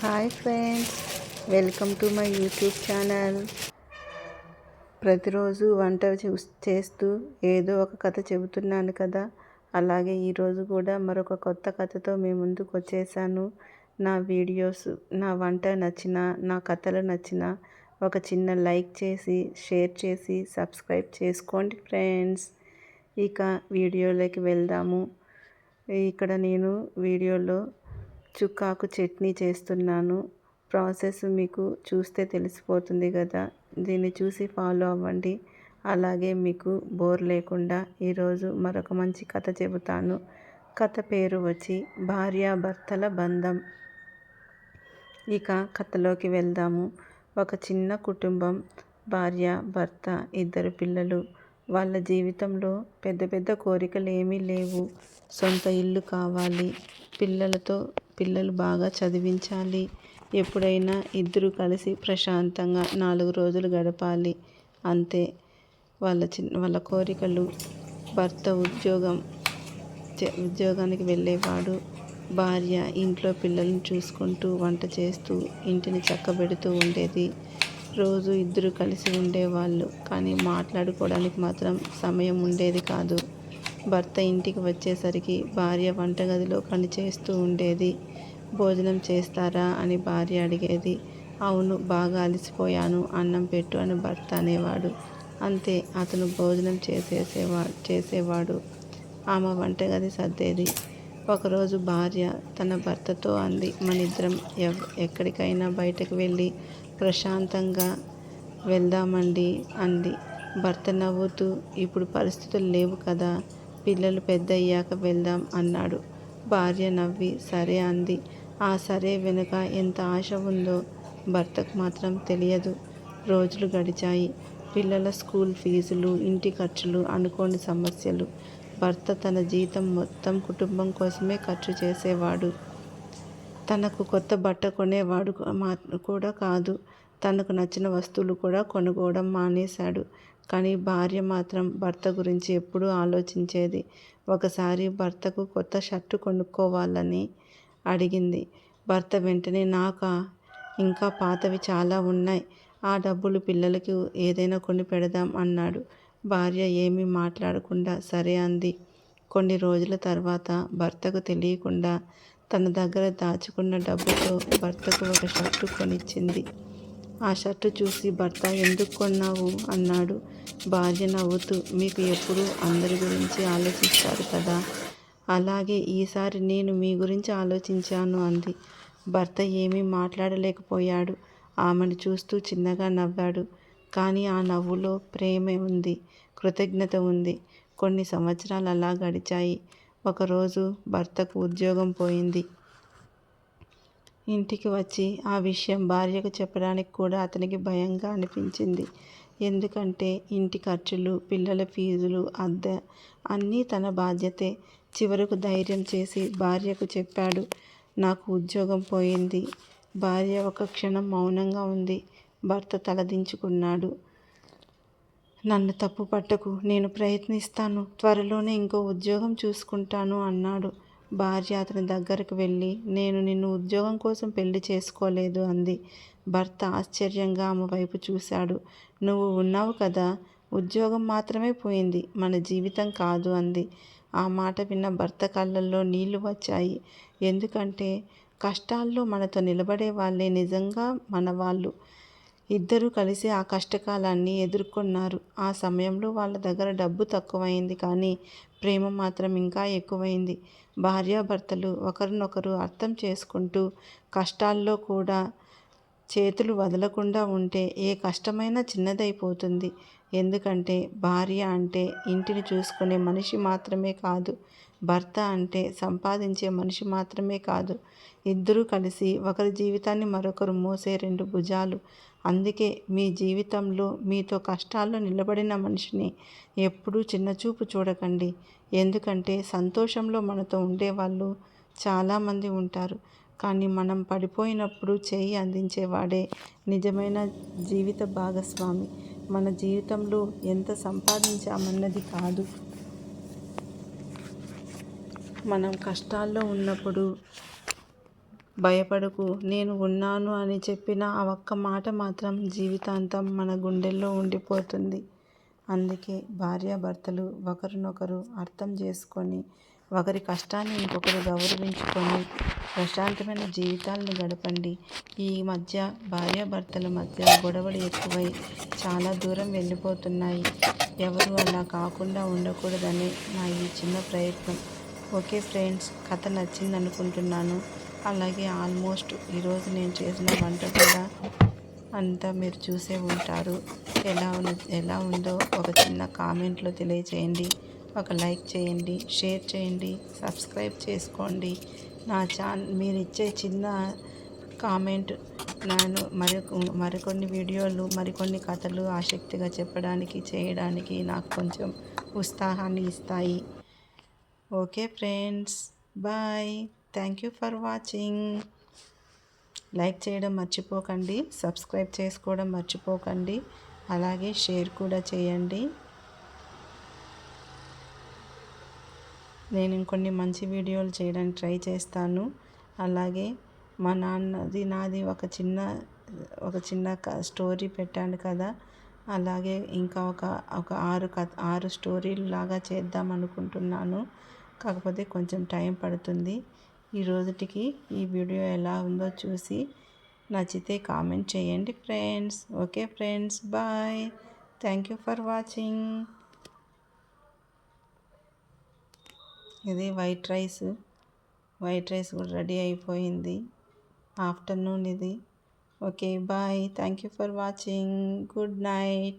Hi friends, welcome to my YouTube channel. ప్రతిరోజు వంట చేస్తూ ఏదో ఒక కథ చెబుతున్నాను కదా, అలాగే ఈరోజు కూడా మరొక కొత్త కథతో మీ ముందుకు వచ్చేసాను. నా వీడియోస్, నా వంట నచ్చిన, నా కథలు నచ్చిన ఒక చిన్న లైక్ చేసి, షేర్ చేసి, సబ్స్క్రైబ్ చేసుకోండి ఫ్రెండ్స్. ఇక వీడియోలోకి వెళ్దాము. ఇక్కడ నేను వీడియోలో చుక్కాకు చట్నీ చేస్తున్నాను. ప్రాసెస్ మీకు చూస్తే తెలిసిపోతుంది కదా, దీన్ని చూసి ఫాలో అవ్వండి. అలాగే మీకు బోర్ లేకుండా ఈరోజు మరొక మంచి కథ చెబుతాను. కథ పేరు వచ్చి భార్యాభర్తల బంధం. ఇక కథలోకి వెళ్దాము. ఒక చిన్న కుటుంబం, భార్య, భర్త, 2 పిల్లలు. వాళ్ళ జీవితంలో పెద్ద పెద్ద కోరికలు ఏమీ లేవు. సొంత ఇల్లు కావాలి, పిల్లలు బాగా చదివించాలి, ఎప్పుడైనా ఇద్దరు కలిసి ప్రశాంతంగా 4 రోజులు గడపాలి, అంతే వాళ్ళ కోరికలు. భర్త ఉద్యోగానికి వెళ్ళేవాడు. భార్య ఇంట్లో పిల్లల్ని చూసుకుంటూ, వంట చేస్తూ, ఇంటిని చక్కబెడుతూ ఉండేది. రోజు ఇద్దరు కలిసి ఉండేవాళ్ళు, కానీ మాట్లాడుకోవడానికి మాత్రం సమయం ఉండేది కాదు. భర్త ఇంటికి వచ్చేసరికి భార్య వంటగదిలో పని చేస్తూ ఉండేది. భోజనం చేస్తారా అని భార్య అడిగేది. అవును, బాగా అలసిపోయాను, అన్నం పెట్టు అని భర్త అనేవాడు. అంతే, అతను భోజనం చేసేవాడు, ఆమె వంటగది సర్దేది. ఒకరోజు భార్య తన భర్తతో అంది, మనిద్దరం ఎక్కడికైనా బయటకు వెళ్ళి ప్రశాంతంగా వెళ్దామండి అంది. భర్త నవ్వుతూ, ఇప్పుడు పరిస్థితులు లేవు కదా, పిల్లలు పెద్ద అయ్యాక వెళ్దాం అన్నాడు. భార్య నవ్వి సరే అంది. ఆ సరే వెనుక ఎంత ఆశ ఉందో భర్తకు మాత్రం తెలియదు. రోజులు గడిచాయి. పిల్లల స్కూల్ ఫీజులు, ఇంటి ఖర్చులు, అనుకోని సమస్యలు. భర్త తన జీతం మొత్తం కుటుంబం కోసమే ఖర్చు చేసేవాడు. తనకు కొత్త బట్ట కొనేవాడు కూడా కాదు. తనకు నచ్చిన వస్తువులు కూడా కొనుక్కోవడం మానేశాడు. కానీ భార్య మాత్రం భర్త గురించి ఎప్పుడూ ఆలోచించేది. ఒకసారి భర్తకు కొత్త షర్టు కొనుక్కోవాలని అడిగింది. భర్త వెంటనే, నాకా, ఇంకా పాతవి చాలా ఉన్నాయి, ఆ డబ్బులు పిల్లలకి ఏదైనా కొని పెడదాం అన్నాడు. భార్య ఏమీ మాట్లాడకుండా సరే అంది. కొన్ని రోజుల తర్వాత భర్తకు తెలియకుండా తన దగ్గర దాచుకున్న డబ్బుతో భర్తకు ఒక షర్టు కొనిచ్చింది. ఆ షర్టు చూసి భర్త, ఎందుకు కొన్నావు అన్నాడు. భార్య నవ్వుతూ, మీకు ఎప్పుడూ అందరి గురించి ఆలోచిస్తారు కదా, అలాగే ఈసారి నేను మీ గురించి ఆలోచించాను అంది. భర్త ఏమీ మాట్లాడలేకపోయాడు. ఆమెను చూస్తూ చిన్నగా నవ్వాడు. కానీ ఆ నవ్వులో ప్రేమ ఉంది, కృతజ్ఞత ఉంది. కొన్ని సంవత్సరాలు అలా గడిచాయి. ఒకరోజు భర్తకు ఉద్యోగం పోయింది. ఇంటికి వచ్చి ఆ విషయం భార్యకు చెప్పడానికి కూడా అతనికి భయంగా అనిపించింది. ఎందుకంటే ఇంటి ఖర్చులు, పిల్లల ఫీజులు, అద్దె అన్నీ తన బాధ్యతే. చివరకు ధైర్యం చేసి భార్యకు చెప్పాడు, నాకు ఉద్యోగం పోయింది. భార్య ఒక క్షణం మౌనంగా ఉంది. భర్త తలదించుకున్నాడు. నన్ను తప్పు పట్టకు, నేను ప్రయత్నిస్తాను, త్వరలోనే ఇంకో ఉద్యోగం చూసుకుంటాను అన్నాడు. భార్య అతని దగ్గరకు వెళ్ళి, నేను నిన్ను ఉద్యోగం కోసం పెళ్లి చేసుకోలేదు అంది. భర్త ఆశ్చర్యంగా ఆమె వైపు చూశాడు. నువ్వు ఉన్నావు కదా, ఉద్యోగం మాత్రమే పోయింది, మన జీవితం కాదు అంది. ఆ మాట విన్న భర్త కళ్ళల్లో నీళ్లు వచ్చాయి. ఎందుకంటే కష్టాల్లో మనతో నిలబడే వాళ్ళే నిజంగా మనవాళ్ళు. ఇద్దరూ కలిసి ఆ కష్టకాలాన్ని ఎదుర్కొన్నారు. ఆ సమయంలో వాళ్ళ దగ్గర డబ్బు తక్కువైంది, కానీ ప్రేమ మాత్రం ఇంకా ఎక్కువైంది. భార్యాభర్తలు ఒకరినొకరు అర్థం చేసుకుంటూ కష్టాల్లో కూడా చేతులు వదలకుండా ఉంటే ఏ కష్టమైనా చిన్నదైపోతుంది. ఎందుకంటే భార్య అంటే ఇంటిని చూసుకునే మనిషి మాత్రమే కాదు, భర్త అంటే సంపాదించే మనిషి మాత్రమే కాదు, ఇద్దరూ కలిసి ఒకరి జీవితాన్ని మరొకరు మోసే 2 భుజాలు. అందుకే మీ జీవితంలో మీతో కష్టాల్లో నిలబడిన మనిషిని ఎప్పుడూ చిన్నచూపు చూడకండి. ఎందుకంటే సంతోషంలో మనతో ఉండేవాళ్ళు చాలామంది ఉంటారు, కానీ మనం పడిపోయినప్పుడు చేయి అందించేవాడే నిజమైన జీవిత భాగస్వామి. మన జీవితంలో ఎంత సంపాదించామన్నది కాదు, మనం కష్టాల్లో ఉన్నప్పుడు భయపడకు, నేను ఉన్నాను అని చెప్పిన ఆ ఒక్క మాట మాత్రం జీవితాంతం మన గుండెల్లో ఉండిపోతుంది. అందుకే భార్యాభర్తలు ఒకరినొకరు అర్థం చేసుకొని, ఒకరి కష్టాన్ని ఇంకొకరు గౌరవించుకొని ప్రశాంతమైన జీవితాలను గడపండి. ఈ మధ్య భార్యాభర్తల మధ్య గొడవలు ఎక్కువై చాలా దూరం వెళ్ళిపోతున్నాయి. ఎవరు అలా కాకుండా ఉండకూడదని నా ఈ చిన్న ప్రయత్నం. ఓకే ఫ్రెండ్స్, కథ నచ్చింది అనుకుంటున్నాను. అలాగే ఆల్మోస్ట్ ఈరోజు నేను చేసిన వంట కూడా అంతా మీరు చూసే ఉంటారు. ఎలా ఉందో ఒక చిన్న కామెంట్లో తెలియచేయండి. ఒక లైక్ చేయండి, షేర్ చేయండి, సబ్స్క్రైబ్ చేసుకోండి. మీరు ఇచ్చే చిన్న కామెంట్ నేను మరికొన్ని వీడియోలు, మరికొన్ని కథలు ఆసక్తిగా చేయడానికి నాకు కొంచెం ఉత్సాహాన్ని ఇస్తాయి. Okay friends, bye. Thank you for watching. Like చేయడం మర్చిపోకండి, సబ్స్క్రైబ్ చేసుకోవడం మర్చిపోకండి, అలాగే షేర్ కూడా చేయండి. నేను ఇంకొన్ని మంచి వీడియోలు చేయడానికి ట్రై చేస్తాను. అలాగే మా నాది ఒక చిన్న స్టోరీ పెట్టాను కదా, అలాగే ఇంకా ఒక 6 స్టోరీలు లాగా చేద్దాం అనుకుంటున్నాను. కాకపోతే కొంచెం టైం పడుతుంది. ఈ రోజుటికి ఈ వీడియో ఎలా ఉందో చూసి నచ్చితే కామెంట్ చేయండి friends. Okay friends, bye. Thank you for watching. ఇది వైట్ రైస్ కూడా రెడీ అయిపోయింది. ఆఫ్టర్నూన్ ఇది. Okay bye. Thank you for watching. Good night.